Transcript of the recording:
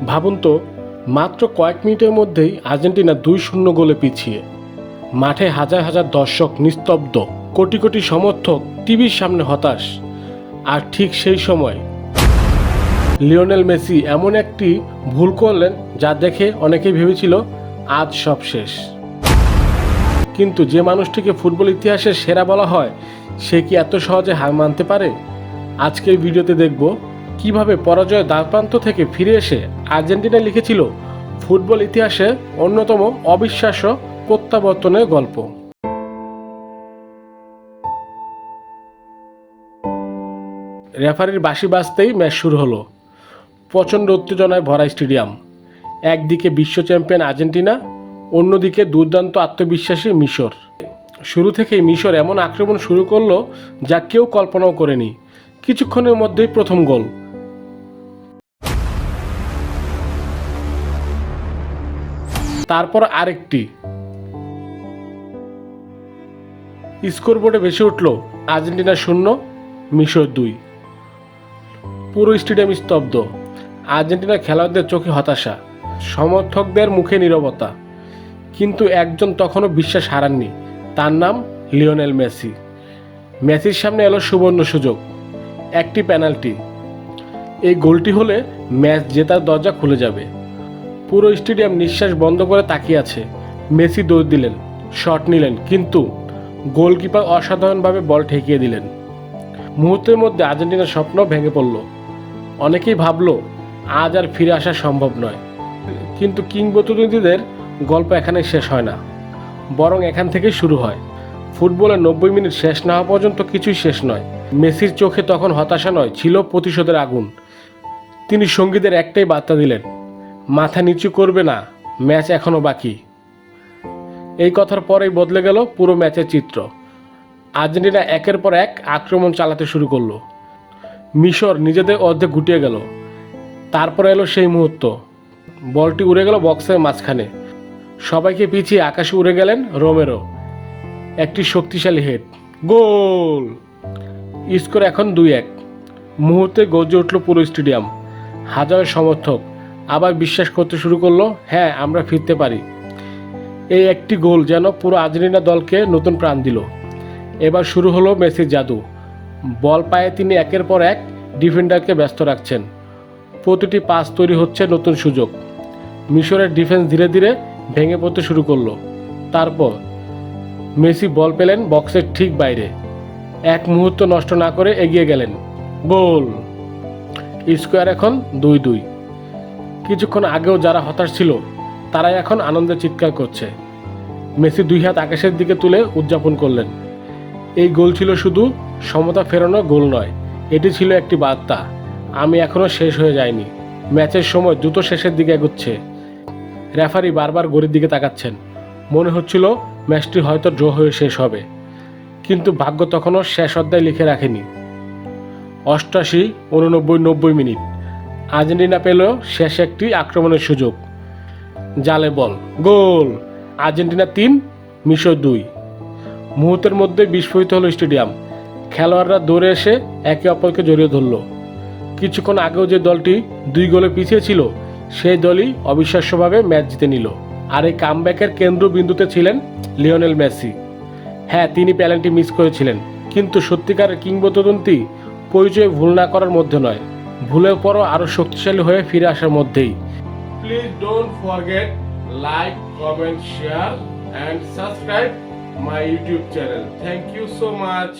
ভাবুন তো, মাত্র কয়েক মিনিটের মধ্যেই আর্জেন্টিনা 2-0 গোলে পিছিয়ে। মাঠে হাজার হাজার দর্শক নিস্তব্ধ, কোটি কোটি সমর্থক টিভির সামনে হতাশ। আর ঠিক সেই সময় লিওনেল মেসি এমন একটি ভুল করলেন যা দেখে অনেকেই ভেবেছিল আজ সব শেষ। কিন্তু যে মানুষটিকে ফুটবল ইতিহাসের সেরা বলা হয়, সে কি এত সহজে হার মানতে পারে? আজকের ভিডিওতে দেখব কিভাবে পরাজয়ের দ্বারপ্রান্ত থেকে ফিরে এসে আর্জেন্টিনা লিখেছিল ফুটবল ইতিহাসে অন্যতম অবিশ্বাস্য প্রত্যাবর্তনের গল্প। রেফারির বাঁশি বাজতেই ম্যাচ শুরু হলো। প্রচণ্ড উত্তেজনায় ভরা স্টেডিয়াম। একদিকে বিশ্ব চ্যাম্পিয়ন আর্জেন্টিনা, অন্যদিকে দুর্দান্ত আত্মবিশ্বাসী মিশর। শুরু থেকেই মিশর এমন আক্রমণ শুরু করলো যা কেউ কল্পনাও করেনি। কিছুক্ষণের মধ্যেই প্রথম গোল। তারপর আরেকটি। স্কোরবোর্ডে ভেসে উঠল আর্জেন্টিনা 0, মিশর 2। পুরো স্টেডিয়াম স্তব্ধ। আর্জেন্টিনার খেলোয়াড়দের চোখে হতাশা, সমর্থকদের মুখে নীরবতা। কিন্তু একজন তখনও বিশ্বাস হারাননি, তার নাম লিওনেল মেসি। মেসির সামনে এলো সুবর্ণ সুযোগ, একটি পেনাল্টি। এই গোলটি হলে ম্যাচ জেতার দরজা খুলে যাবে। পুরো স্টেডিয়াম নিঃশ্বাস বন্ধ করে তাকিয়ে আছে। মেসি দৌড় দিলেন, শট নিলেন, কিন্তু গোলকিপার অসাধারণভাবে বল ঠেকিয়ে দিলেন। মুহূর্তের মধ্যে আর্জেন্টিনার স্বপ্ন ভেঙে পড়ল। অনেকেই ভাবলো আজ আর ফিরে আসা সম্ভব নয়। কিন্তু কিংবদন্তিদের গল্প এখানে শেষ হয় না, বরং এখান থেকেই শুরু হয়। ফুটবলের 90 মিনিট শেষ না হওয়া পর্যন্ত কিছুই শেষ নয়। মেসির চোখে তখন হতাশা নয়, ছিল প্রতিশোধের আগুন। তিনি সঙ্গীদের একটাই বার্তা দিলেন, মাথা নিচু করবে না, ম্যাচ এখনও বাকি। এই কথার পরেই বদলে গেল পুরো ম্যাচের চিত্র। আর্জেন্টিনা একের পর এক আক্রমণ চালাতে শুরু করলো। মিশর নিজেদের অর্ধেক গুটিয়ে গেল। তারপর এলো সেই মুহূর্ত, বলটি উড়ে গেল বক্সের মাঝখানে। সবাইকে পিছিয়ে আকাশে উড়ে গেলেন রোমেরো। একটি শক্তিশালী হেড, গোল। স্কোর এখন 2-1। মুহূর্তে গর্জে উঠল পুরো স্টেডিয়াম। হাজার সমর্থক আবার বিশ্বাস করতে শুরু করলো, হ্যাঁ, আমরা ফিরতে পারি। এই একটি গোল যেন পুরো আর্জেন্টিনা দলকে নতুন প্রাণ দিল। এবার শুরু হলো মেসির জাদু। বল পায়ে তিনি একের পর এক ডিফেন্ডারকে ব্যস্ত রাখছেন। প্রতিটি পাস তৈরি হচ্ছে নতুন সুযোগ। মিশরের ডিফেন্স ধীরে ধীরে ভেঙে পড়তে শুরু করলো। তারপর মেসি বল পেলেন বক্সের ঠিক বাইরে। এক মুহূর্ত নষ্ট না করে এগিয়ে গেলেন, গোল। স্কোয়ার এখন 2-2। কিছুক্ষণ আগেও যারা হতাশ ছিল তারাই এখন আনন্দে চিৎকার করছে। মেসি 2 হাত আকাশের দিকে তুলে উদযাপন করলেন। এই গোল ছিল শুধু সমতা ফেরানো গোল নয়, এটি ছিল একটি বার্তা, আমি এখনও শেষ হয়ে যাইনি। ম্যাচের সময় দ্রুত শেষের দিকে এগোচ্ছে। রেফারি বারবার ঘড়ির দিকে তাকাচ্ছেন। মনে হচ্ছিল ম্যাচটি হয়তো ড্র হয়ে শেষ হবে। কিন্তু ভাগ্য তখনও শেষ অধ্যায় লিখে রাখেনি। 88, 89, 90 মিনিট। আর্জেন্টিনা পেল শেষ একটি আক্রমণের সুযোগ। জালে বল, গোল। আর্জেন্টিনা 3, মিশর 2। মুহূর্তের মধ্যে বিস্ফোরিত হলো স্টেডিয়াম। খেলোয়াড়রা দৌড়ে এসে একে অপরকে জড়িয়ে ধরল। কিছুক্ষণ আগেও যে দলটি 2 গোলে পিছিয়ে ছিল, সেই দলই অবিশ্বাস্যভাবে ম্যাচ জিতে নিল। আর এই কামব্যাকের কেন্দ্রবিন্দুতে ছিলেন লিওনেল মেসি। হ্যাঁ, তিনি পেনাল্টি মিস করেছিলেন, কিন্তু সত্যিকারের কিংবদন্তি পরিচয় ভুল না করার মধ্যে নয়, ভুলের পরও আরও শক্তিশালী হয়ে ফিরে আসার মধ্যেই। Please don't forget like, comment, share and subscribe my YouTube channel. Thank you so much.